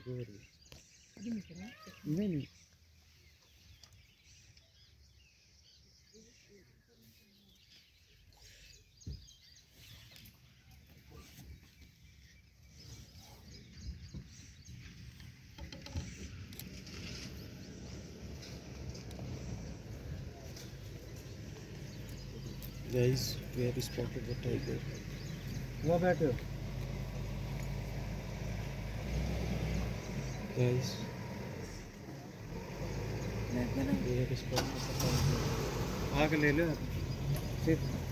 नहीं नहीं guys, we have spotted the tiger. वो बैठो Guys, we have spotted the tiger. आग ले लो सिर्फ